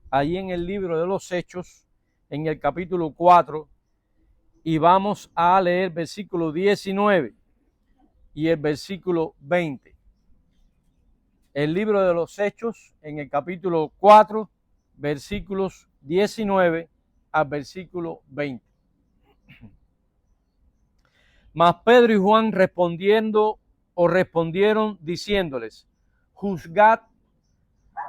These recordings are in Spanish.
allí en el libro de los Hechos, en el capítulo 4, y vamos a leer versículo 19 y el versículo 20. El libro de los Hechos, en el capítulo 4, versículos 19 al versículo 20. Mas Pedro y Juan respondieron diciéndoles: juzgad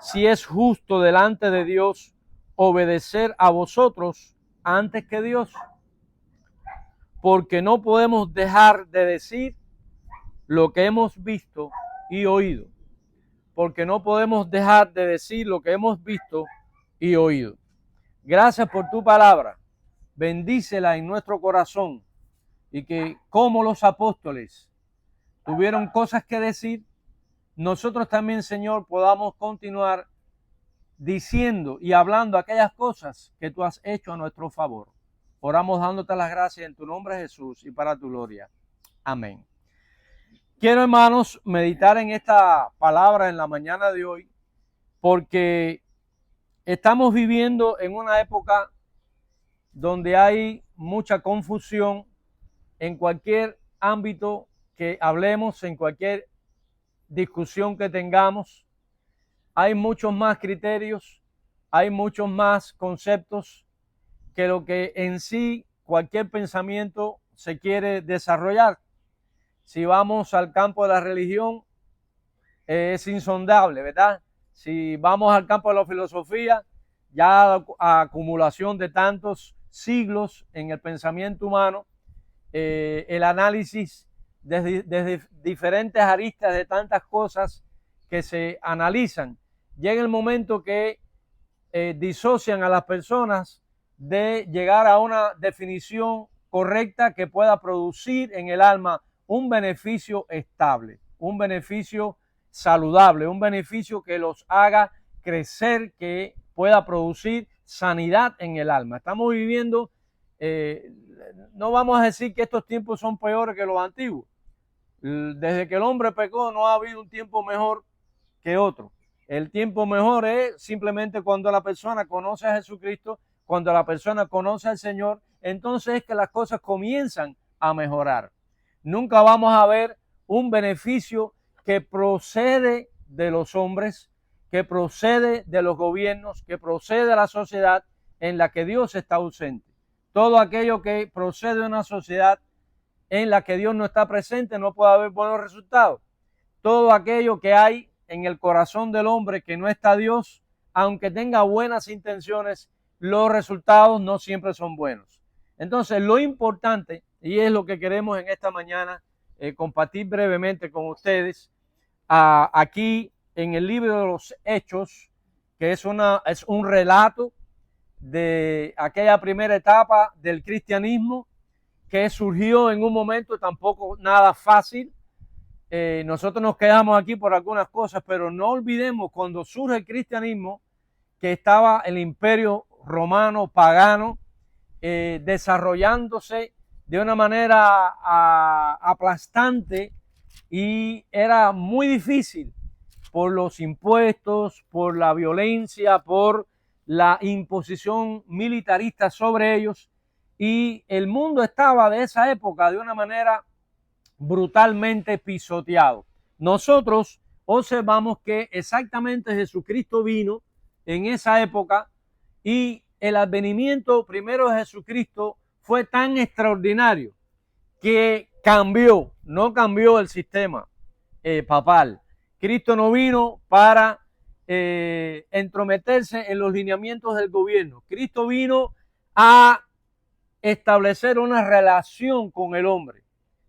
si es justo delante de Dios obedecer a vosotros antes que Dios, porque no podemos dejar de decir lo que hemos visto y oído. Porque no podemos dejar de decir lo que hemos visto y oído. Gracias por tu palabra. Bendícela en nuestro corazón, y que como los apóstoles tuvieron cosas que decir, nosotros también, Señor, podamos continuar diciendo y hablando aquellas cosas que tú has hecho a nuestro favor. Oramos dándote las gracias en tu nombre, Jesús, y para tu gloria. Amén. Quiero, hermanos, meditar en esta palabra en la mañana de hoy, porque estamos viviendo en una época donde hay mucha confusión en cualquier ámbito que hablemos, en cualquier discusión que tengamos. Hay muchos más criterios, hay muchos más conceptos que lo que en sí cualquier pensamiento se quiere desarrollar. Si vamos al campo de la religión, es insondable, ¿verdad? Si vamos al campo de la filosofía, ya a acumulación de tantos siglos en el pensamiento humano, el análisis desde diferentes aristas de tantas cosas que se analizan, llega el momento que disocian a las personas de llegar a una definición correcta que pueda producir en el alma un beneficio estable, un beneficio saludable, un beneficio que los haga crecer, que pueda producir sanidad en el alma. Estamos viviendo, no vamos a decir que estos tiempos son peores que los antiguos. Desde que el hombre pecó no ha habido un tiempo mejor que otro. El tiempo mejor es simplemente cuando la persona conoce a Jesucristo, cuando la persona conoce al Señor, entonces es que las cosas comienzan a mejorar. Nunca vamos a ver un beneficio que procede de los hombres, que procede de los gobiernos, que procede de la sociedad en la que Dios está ausente. Todo aquello que procede de una sociedad en la que Dios no está presente no puede haber buenos resultados. Todo aquello que hay en el corazón del hombre que no está Dios, aunque tenga buenas intenciones, los resultados no siempre son buenos. Entonces, lo importante, y es lo que queremos en esta mañana compartir brevemente con ustedes, aquí en el libro de los Hechos, que es un relato de aquella primera etapa del cristianismo que surgió en un momento tampoco nada fácil. Nosotros nos quedamos aquí por algunas cosas, pero no olvidemos cuando surge el cristianismo, que estaba el imperio romano pagano desarrollándose de una manera aplastante, y era muy difícil por los impuestos, por la violencia, por la imposición militarista sobre ellos, y el mundo estaba de esa época de una manera brutalmente pisoteado. Nosotros observamos que exactamente Jesucristo vino en esa época, y el advenimiento primero de Jesucristo fue tan extraordinario que no cambió el sistema papal. Cristo no vino para entrometerse en los lineamientos del gobierno. Cristo vino a establecer una relación con el hombre.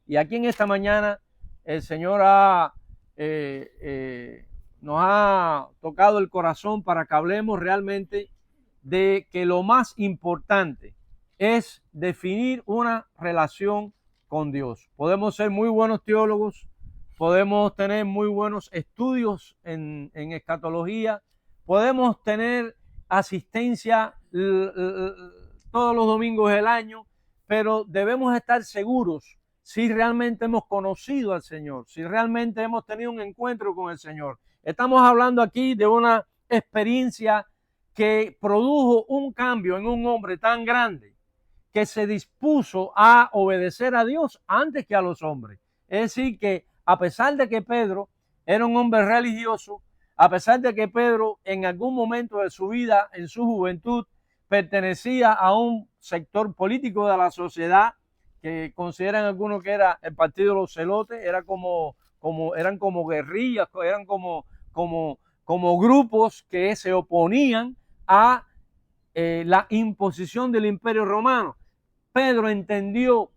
Y aquí en esta mañana el Señor nos ha tocado el corazón para que hablemos realmente de que lo más importante es definir una relación con Dios. Podemos ser muy buenos teólogos, podemos tener muy buenos estudios en escatología, podemos tener asistencia todos los domingos del año, pero debemos estar seguros si realmente hemos conocido al Señor, si realmente hemos tenido un encuentro con el Señor. Estamos hablando aquí de una experiencia que produjo un cambio en un hombre tan grande que se dispuso a obedecer a Dios antes que a los hombres. Es decir, que a pesar de que Pedro era un hombre religioso, a pesar de que Pedro en algún momento de su vida, en su juventud, pertenecía a un sector político de la sociedad que consideran algunos que era el partido de los celotes, eran como guerrillas, eran como grupos que se oponían a la imposición del Imperio Romano. Pedro entendió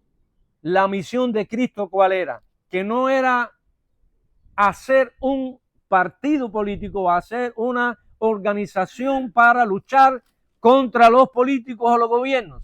la misión de Cristo cuál era, que no era hacer un partido político, hacer una organización para luchar contra los políticos o los gobiernos,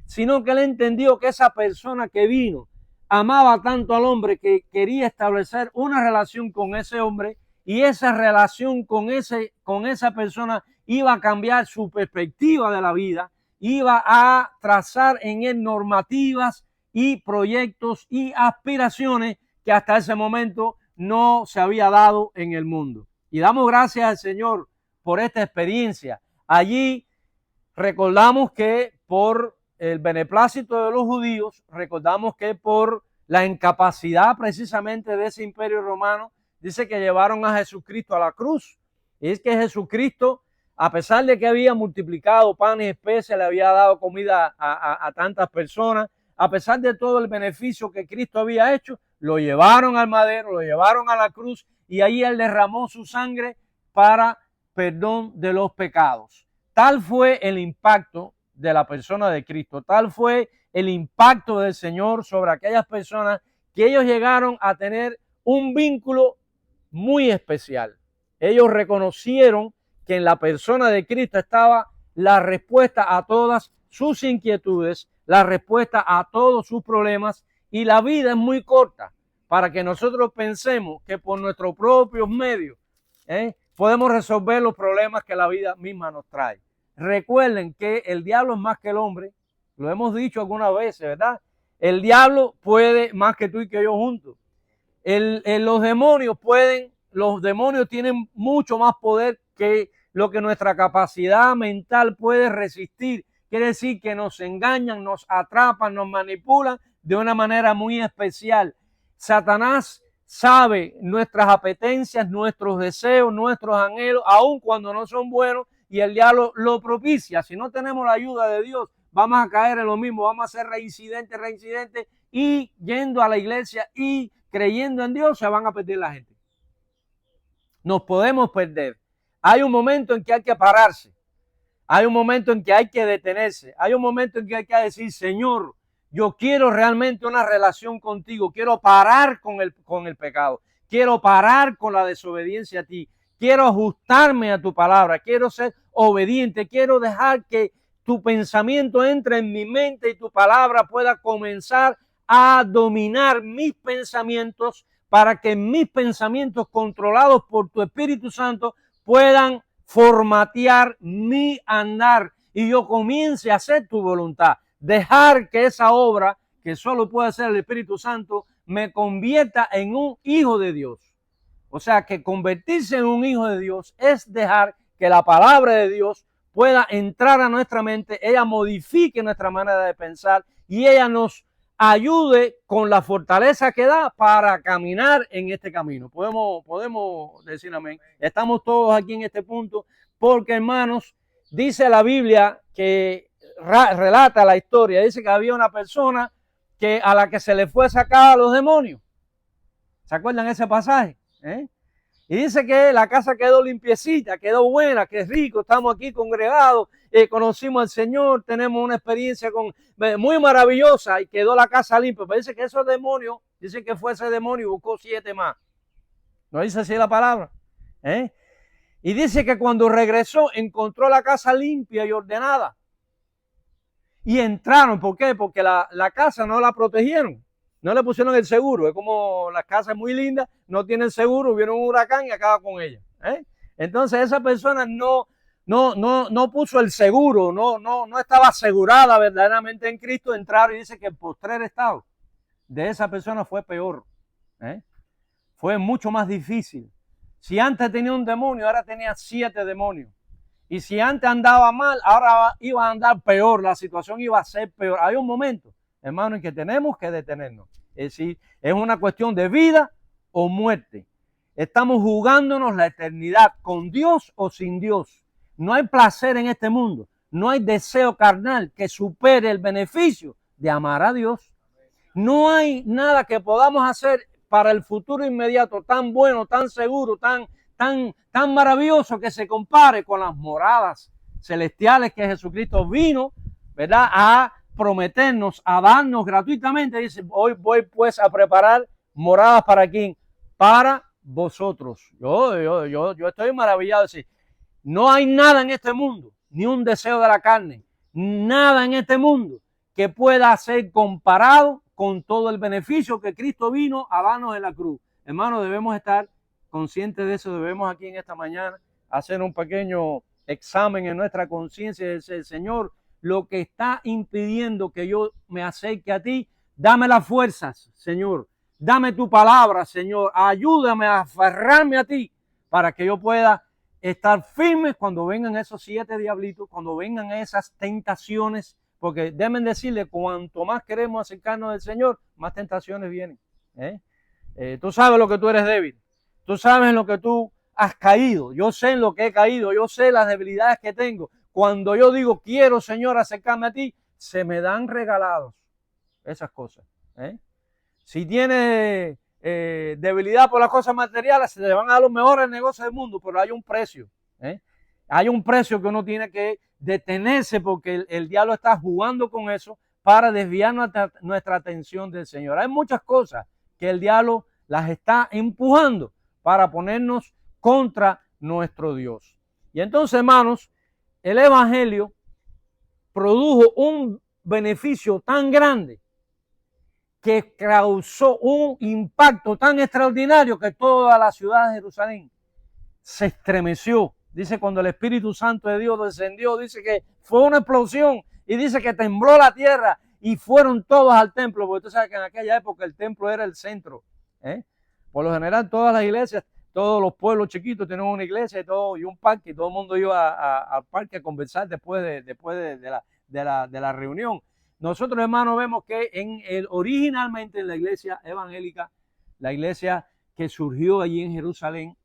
sino que él entendió que esa persona que vino amaba tanto al hombre que quería establecer una relación con ese hombre, y esa relación con esa persona iba a cambiar su perspectiva de la vida, iba a trazar en él normativas y proyectos y aspiraciones que hasta ese momento no se había dado en el mundo. Y damos gracias al Señor por esta experiencia. Allí recordamos que por el beneplácito de los judíos, recordamos que por la incapacidad precisamente de ese imperio romano, dice que llevaron a Jesucristo a la cruz. Y es que Jesucristo, a pesar de que había multiplicado panes y especies, le había dado comida a tantas personas, a pesar de todo el beneficio que Cristo había hecho, lo llevaron al madero, lo llevaron a la cruz, y ahí él derramó su sangre para perdón de los pecados. Tal fue el impacto de la persona de Cristo, tal fue el impacto del Señor sobre aquellas personas que ellos llegaron a tener un vínculo muy especial. Ellos reconocieron que en la persona de Cristo estaba la respuesta a todas sus inquietudes, la respuesta a todos sus problemas, y la vida es muy corta para que nosotros pensemos que por nuestros propios medios podemos resolver los problemas que la vida misma nos trae. Recuerden que el diablo es más que el hombre, lo hemos dicho algunas veces, ¿verdad? El diablo puede más que tú y que yo juntos. Los demonios tienen mucho más poder que lo que nuestra capacidad mental puede resistir. Quiere decir que nos engañan, nos atrapan, nos manipulan de una manera muy especial. Satanás sabe nuestras apetencias, nuestros deseos, nuestros anhelos, aun cuando no son buenos, y el diablo lo propicia. Si no tenemos la ayuda de Dios, vamos a caer en lo mismo, vamos a ser reincidentes, y yendo a la iglesia y creyendo en Dios se van a perder la gente. Nos podemos perder. Hay un momento en que hay que pararse. Hay un momento en que hay que detenerse. Hay un momento en que hay que decir, Señor, yo quiero realmente una relación contigo. Quiero parar con el pecado. Quiero parar con la desobediencia a ti. Quiero ajustarme a tu palabra. Quiero ser obediente. Quiero dejar que tu pensamiento entre en mi mente y tu palabra pueda comenzar a dominar mis pensamientos, para que mis pensamientos, controlados por tu Espíritu Santo, puedan formatear mi andar y yo comience a hacer tu voluntad. Dejar que esa obra, que solo puede hacer el Espíritu Santo, me convierta en un hijo de Dios. O sea, que convertirse en un hijo de Dios es dejar que la palabra de Dios pueda entrar a nuestra mente, ella modifique nuestra manera de pensar y ella nos ayude con la fortaleza que da para caminar en este camino. Podemos decir amén. Estamos todos aquí en este punto porque, hermanos, dice la Biblia que relata la historia, dice que había una persona a la que se le fue sacada a los demonios. ¿Se acuerdan ese pasaje? Y dice que la casa quedó limpiecita, quedó buena, que rico, estamos aquí congregados, conocimos al Señor, tenemos una experiencia muy maravillosa y quedó la casa limpia. Pero dice que esos demonios, dice que fue ese demonio y buscó 7 más. ¿No dice así la palabra? Y dice que cuando regresó encontró la casa limpia y ordenada. Y entraron, ¿por qué? Porque la casa no la protegieron. No le pusieron el seguro. Es como las casas muy lindas, no tienen seguro, viene un huracán y acaba con ella. Entonces esa persona no puso el seguro, no estaba asegurada verdaderamente en Cristo. Entraron y dice que el postrer estado de esa persona fue peor. Fue mucho más difícil. Si antes tenía un demonio, ahora tenía 7 demonios. Y si antes andaba mal, ahora iba a andar peor, la situación iba a ser peor. Hay un momento, hermano, en que tenemos que detenernos. Es decir, es una cuestión de vida o muerte. Estamos jugándonos la eternidad con Dios o sin Dios. No hay placer en este mundo, no hay deseo carnal que supere el beneficio de amar a Dios. No hay nada que podamos hacer para el futuro inmediato tan bueno, tan seguro, tan maravilloso que se compare con las moradas celestiales que Jesucristo vino, ¿verdad?, a prometernos, a darnos gratuitamente. Dice, hoy voy pues a preparar moradas para quién, para vosotros. Yo estoy maravillado de decir, no hay nada en este mundo, ni un deseo de la carne, nada en este mundo que pueda ser comparado con todo el beneficio que Cristo vino a darnos en la cruz. Hermanos, debemos estar conscientes de eso. Debemos aquí en esta mañana hacer un pequeño examen en nuestra conciencia y decir, Señor, lo que está impidiendo que yo me acerque a ti, dame las fuerzas, Señor. Dame tu palabra, Señor. Ayúdame a aferrarme a ti para que yo pueda estar firme cuando vengan esos 7 diablitos, cuando vengan esas tentaciones. Porque deben decirle, cuanto más queremos acercarnos del Señor, más tentaciones vienen. Tú sabes lo que tú eres débil. Tú sabes en lo que tú has caído. Yo sé en lo que he caído. Yo sé las debilidades que tengo. Cuando yo digo, quiero, Señor, acercarme a ti, se me dan regalados esas cosas. Si tienes debilidad por las cosas materiales, se le van a dar los mejores negocios del mundo, pero hay un precio. Hay un precio que uno tiene que detenerse porque el diablo está jugando con eso para desviar nuestra atención del Señor. Hay muchas cosas que el diablo las está empujando para ponernos contra nuestro Dios. Y entonces, hermanos, el Evangelio produjo un beneficio tan grande que causó un impacto tan extraordinario que toda la ciudad de Jerusalén se estremeció. Dice, cuando el Espíritu Santo de Dios descendió, dice que fue una explosión y dice que tembló la tierra y fueron todos al templo, porque tú sabes que en aquella época el templo era el centro. Por lo general todas las iglesias, todos los pueblos chiquitos tenían una iglesia y un parque, y todo el mundo iba al parque a conversar después de la reunión. Nosotros, hermanos, vemos que originalmente en la iglesia evangélica, la iglesia que surgió allí en Jerusalén,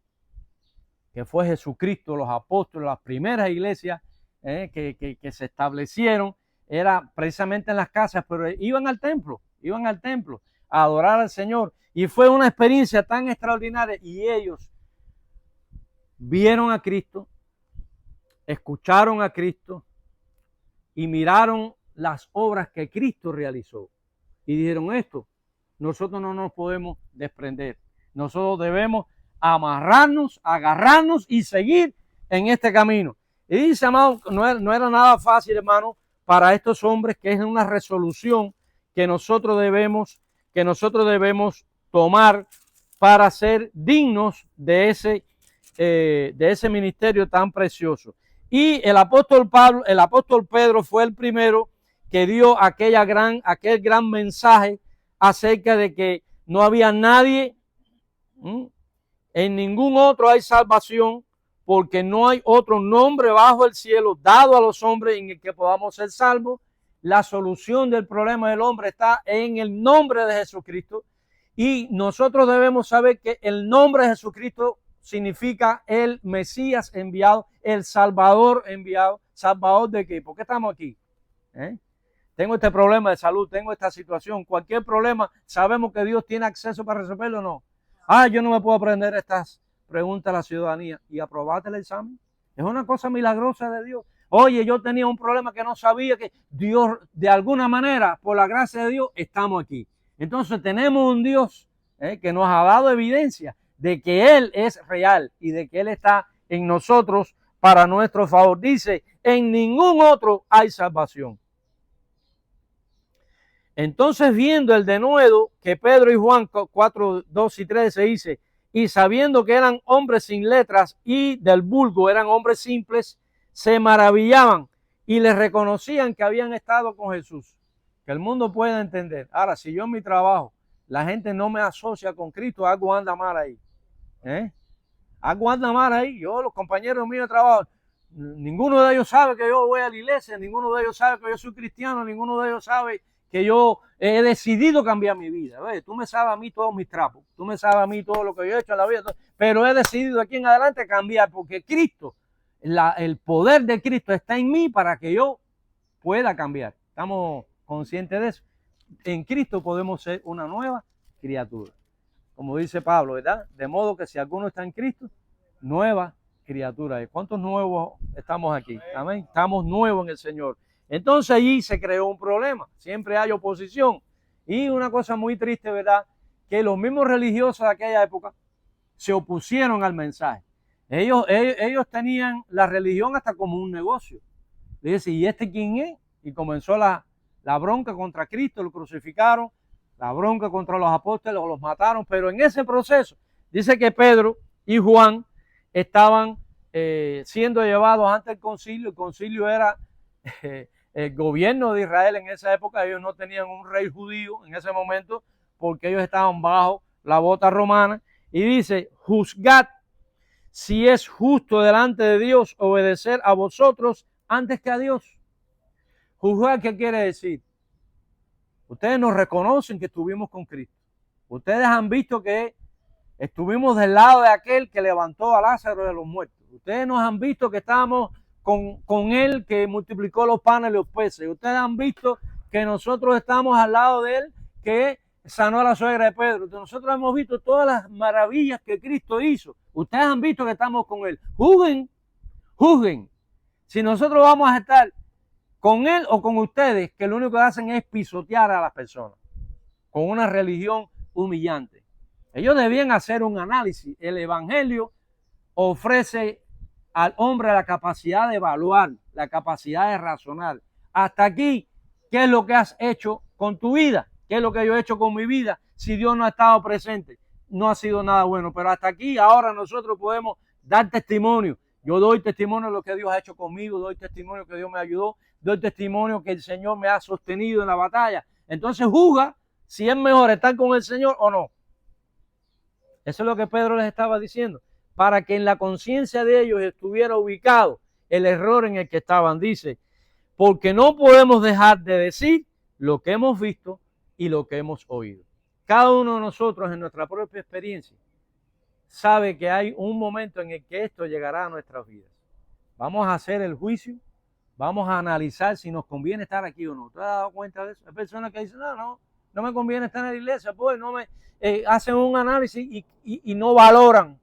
que fue Jesucristo, los apóstoles, las primeras iglesias que se establecieron, era precisamente en las casas, pero iban al templo a adorar al Señor. Y fue una experiencia tan extraordinaria y ellos vieron a Cristo, escucharon a Cristo y miraron las obras que Cristo realizó. Y dijeron esto, nosotros no nos podemos desprender. Nosotros debemos amarrarnos, agarrarnos y seguir en este camino. Y dice, amado, no era nada fácil, hermano, para estos hombres, que es una resolución que nosotros debemos tomar para ser dignos de ese ministerio tan precioso. Y el apóstol Pedro fue el primero que dio aquel gran mensaje acerca de que no había nadie, en ningún otro hay salvación, porque no hay otro nombre bajo el cielo dado a los hombres en el que podamos ser salvos. La solución del problema del hombre está en el nombre de Jesucristo, y nosotros debemos saber que el nombre de Jesucristo significa el Mesías enviado, el Salvador enviado. ¿Salvador de qué? ¿Por qué estamos aquí? Tengo este problema de salud, tengo esta situación, cualquier problema, sabemos que Dios tiene acceso para resolverlo o no. Yo no me puedo aprender estas preguntas a la ciudadanía y aprobarte el examen. Es una cosa milagrosa de Dios. Oye, yo tenía un problema que no sabía, que Dios, de alguna manera, por la gracia de Dios, estamos aquí. Entonces tenemos un Dios que nos ha dado evidencia de que Él es real y de que Él está en nosotros para nuestro favor. Dice, en ningún otro hay salvación. Entonces, viendo el denuedo que Pedro y Juan 4, 2 y 13 dice, y sabiendo que eran hombres sin letras y del vulgo eran hombres simples, se maravillaban y les reconocían que habían estado con Jesús. Que el mundo pueda entender. Ahora, si yo en mi trabajo, la gente no me asocia con Cristo, algo anda mal ahí. Algo anda mal ahí. Yo, los compañeros míos de trabajo, ninguno de ellos sabe que yo voy a la iglesia, ninguno de ellos sabe que yo soy cristiano, ninguno de ellos sabe que yo he decidido cambiar mi vida. ¿Ves? Tú me sabes a mí todos mis trapos, tú me sabes a mí todo lo que yo he hecho en la vida, pero he decidido de aquí en adelante cambiar, porque Cristo, el poder de Cristo está en mí para que yo pueda cambiar. ¿Estamos conscientes de eso? En Cristo podemos ser una nueva criatura. Como dice Pablo, ¿verdad? De modo que si alguno está en Cristo, nueva criatura. ¿Cuántos nuevos estamos aquí? Amén. Estamos nuevos en el Señor. Entonces allí se creó un problema. Siempre hay oposición. Y una cosa muy triste, ¿verdad? Que los mismos religiosos de aquella época se opusieron al mensaje. Ellos tenían la religión hasta como un negocio. Dice, ¿y este quién es? Y comenzó la bronca contra Cristo, lo crucificaron, la bronca contra los apóstoles, los mataron, pero en ese proceso dice que Pedro y Juan estaban siendo llevados ante el concilio. El concilio era el gobierno de Israel en esa época. Ellos no tenían un rey judío en ese momento porque ellos estaban bajo la bota romana. Y dice, juzgad si es justo delante de Dios obedecer a vosotros antes que a Dios. Juzgar, ¿qué quiere decir? Ustedes nos reconocen que estuvimos con Cristo. Ustedes han visto que estuvimos del lado de aquel que levantó a Lázaro de los muertos. Ustedes nos han visto que estábamos con él que multiplicó los panes y los peces. Ustedes han visto que nosotros estamos al lado de él que sanó a la suegra de Pedro. Nosotros hemos visto todas las maravillas que Cristo hizo. Ustedes han visto que estamos con él. Juzguen. Si nosotros vamos a estar con él o con ustedes, que lo único que hacen es pisotear a las personas con una religión humillante. Ellos debían hacer un análisis. El evangelio ofrece al hombre la capacidad de evaluar, la capacidad de razonar. Hasta aquí, ¿qué es lo que has hecho con tu vida? ¿Qué es lo que yo he hecho con mi vida? Si Dios no ha estado presente, no ha sido nada bueno. Pero hasta aquí, ahora nosotros podemos dar testimonio. Yo doy testimonio de lo que Dios ha hecho conmigo, doy testimonio que Dios me ayudó, doy testimonio que el Señor me ha sostenido en la batalla. Entonces juzga si es mejor estar con el Señor o no. Eso es lo que Pedro les estaba diciendo, para que en la conciencia de ellos estuviera ubicado el error en el que estaban. Dice, porque no podemos dejar de decir lo que hemos visto y lo que hemos oído. Cada uno de nosotros en nuestra propia experiencia sabe que hay un momento en el que esto llegará a nuestras vidas. Vamos a hacer el juicio, vamos a analizar si nos conviene estar aquí o no. ¿Te has dado cuenta de eso? Hay personas que dicen, no me conviene estar en la iglesia, pues no me hacen un análisis y no valoran.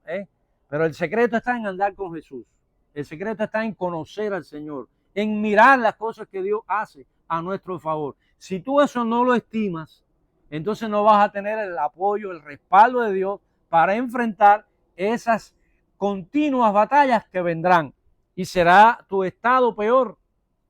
Pero el secreto está en andar con Jesús. El secreto está en conocer al Señor, en mirar las cosas que Dios hace a nuestro favor. Si tú eso no lo estimas, entonces no vas a tener el apoyo, el respaldo de Dios para enfrentar esas continuas batallas que vendrán. Y será tu estado peor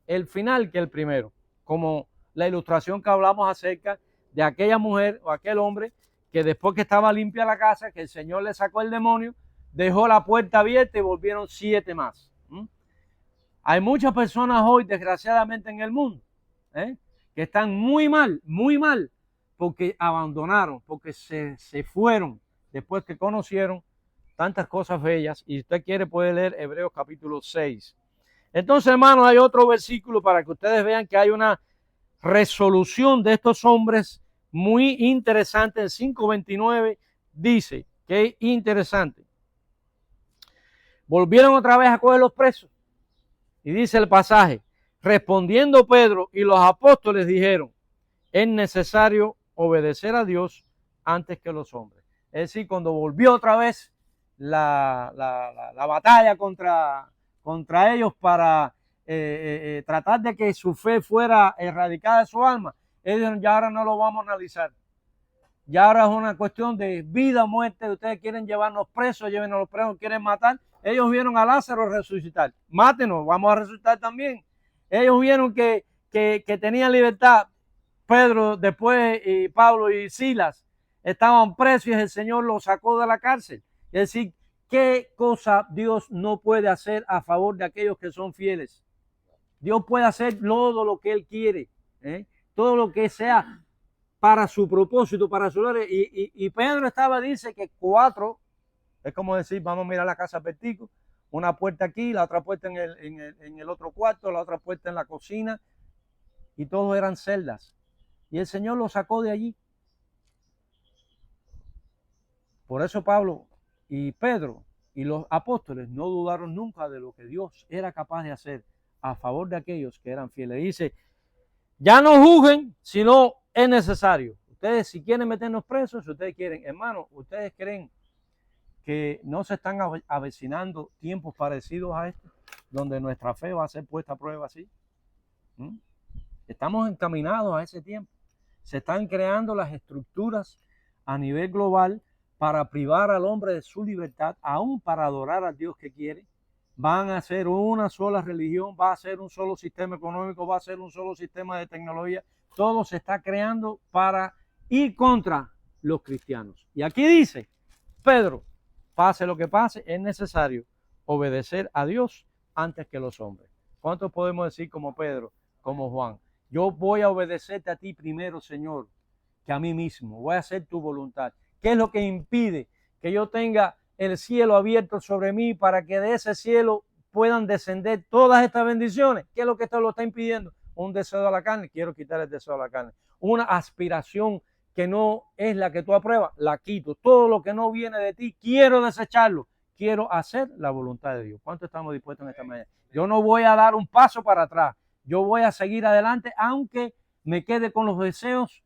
el final que el primero. Como la ilustración que hablamos acerca de aquella mujer o aquel hombre que después que estaba limpia la casa, que el Señor le sacó el demonio, dejó la puerta abierta y volvieron 7 más. Hay muchas personas hoy, desgraciadamente, en el mundo, que están muy mal, porque abandonaron, porque se fueron después que conocieron tantas cosas bellas. Y si usted quiere puede leer Hebreos capítulo 6. Entonces, hermanos, hay otro versículo para que ustedes vean que hay una resolución de estos hombres muy interesante. En 5:29 dice, que interesante. Volvieron otra vez a coger los presos. Y dice el pasaje, respondiendo Pedro y los apóstoles dijeron, es necesario obedecer a Dios antes que los hombres. Es decir, cuando volvió otra vez la batalla contra ellos para tratar de que su fe fuera erradicada de su alma, ellos dijeron, ya ahora no lo vamos a analizar. Ya ahora es una cuestión de vida o muerte. Ustedes quieren llevarnos presos, llévenos los presos, quieren matar. Ellos vieron a Lázaro resucitar. Mátenos, vamos a resucitar también. Ellos vieron que tenían libertad. Pedro, después Pablo y Silas estaban presos y el Señor los sacó de la cárcel. Es decir, ¿qué cosa Dios no puede hacer a favor de aquellos que son fieles? Dios puede hacer todo lo que Él quiere, todo lo que sea para su propósito, para su gloria. Y Pedro dice que 4, es como decir, vamos a mirar la casa Pertico, una puerta aquí, la otra puerta en el otro cuarto, la otra puerta en la cocina, y todos eran celdas. Y el Señor los sacó de allí. Por eso Pablo y Pedro y los apóstoles no dudaron nunca de lo que Dios era capaz de hacer a favor de aquellos que eran fieles. Dice, ya no juzguen si no es necesario. Ustedes si quieren meternos presos, si ustedes quieren, hermanos, ustedes creen que no se están avecinando tiempos parecidos a estos, donde nuestra fe va a ser puesta a prueba así. Estamos encaminados a ese tiempo. Se están creando las estructuras a nivel global para privar al hombre de su libertad, aún para adorar al Dios que quiere. Van a ser una sola religión, va a ser un solo sistema económico, va a ser un solo sistema de tecnología. Todo se está creando para ir contra los cristianos. Y aquí dice, Pedro, pase lo que pase, es necesario obedecer a Dios antes que los hombres. ¿Cuántos podemos decir como Pedro, como Juan? Yo voy a obedecerte a ti primero, Señor, que a mí mismo. Voy a hacer tu voluntad. ¿Qué es lo que impide que yo tenga el cielo abierto sobre mí para que de ese cielo puedan descender todas estas bendiciones? ¿Qué es lo que esto lo está impidiendo? Un deseo de la carne. Quiero quitar el deseo de la carne. Una aspiración que no es la que tú apruebas, la quito. Todo lo que no viene de ti, quiero desecharlo. Quiero hacer la voluntad de Dios. ¿Cuánto estamos dispuestos en esta mañana? Yo no voy a dar un paso para atrás. Yo voy a seguir adelante, aunque me quede con los deseos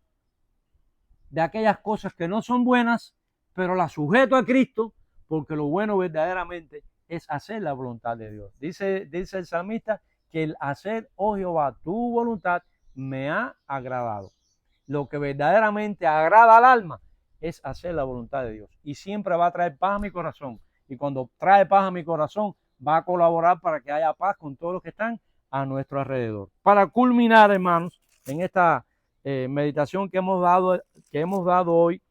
de aquellas cosas que no son buenas, pero las sujeto a Cristo, porque lo bueno verdaderamente es hacer la voluntad de Dios. Dice el salmista que el hacer, oh Jehová, tu voluntad me ha agradado. Lo que verdaderamente agrada al alma es hacer la voluntad de Dios. Y siempre va a traer paz a mi corazón. Y cuando trae paz a mi corazón, va a colaborar para que haya paz con todos los que están a nuestro alrededor. Para culminar, hermanos, en esta meditación que hemos dado hoy,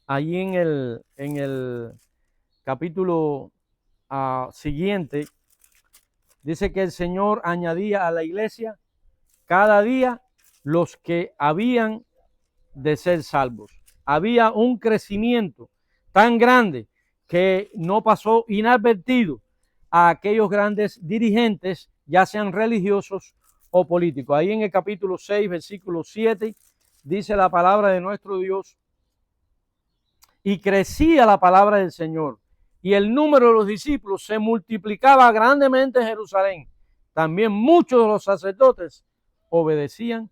allí en el capítulo siguiente, dice que el Señor añadía a la iglesia cada día los que habían de ser salvos. Había un crecimiento tan grande que no pasó inadvertido a aquellos grandes dirigentes, ya sean religiosos o políticos. Ahí en el capítulo 6, versículo 7, dice la palabra de nuestro Dios, y crecía la palabra del Señor, y el número de los discípulos se multiplicaba grandemente en Jerusalén. También muchos de los sacerdotes obedecían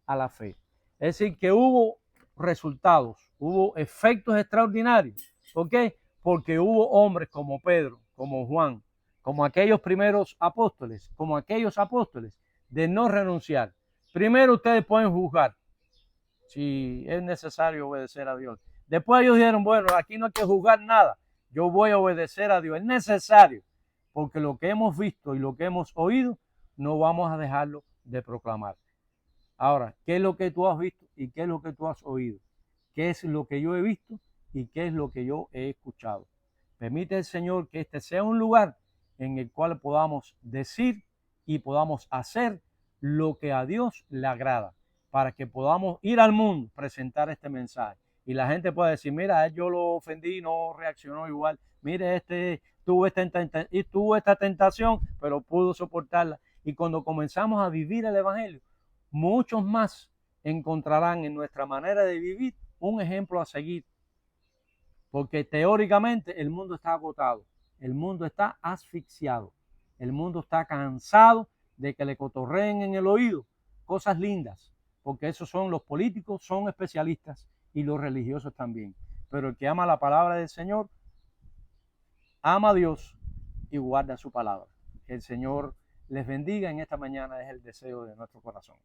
a la fe. Es decir, que hubo resultados, hubo efectos extraordinarios. ¿Por qué? Porque hubo hombres como Pedro, como Juan, como aquellos primeros apóstoles, como aquellos apóstoles, de no renunciar. Primero ustedes pueden juzgar si es necesario obedecer a Dios. Después ellos dijeron, bueno, aquí no hay que juzgar nada, yo voy a obedecer a Dios. Es necesario, porque lo que hemos visto y lo que hemos oído, no vamos a dejarlo de proclamar. Ahora, ¿qué es lo que tú has visto y qué es lo que tú has oído? ¿Qué es lo que yo he visto y qué es lo que yo he escuchado? Permite el Señor que este sea un lugar en el cual podamos decir y podamos hacer lo que a Dios le agrada, para que podamos ir al mundo, presentar este mensaje. Y la gente puede decir, mira, yo lo ofendí, no reaccionó igual. Mire, tuvo esta tentación, pero pudo soportarla. Y cuando comenzamos a vivir el Evangelio, muchos más encontrarán en nuestra manera de vivir un ejemplo a seguir. Porque teóricamente el mundo está agotado, el mundo está asfixiado, el mundo está cansado de que le cotorreen en el oído cosas lindas, porque esos son los políticos, son especialistas y los religiosos también. Pero el que ama la palabra del Señor, ama a Dios y guarda su palabra. Que el Señor les bendiga en esta mañana, es el deseo de nuestro corazón.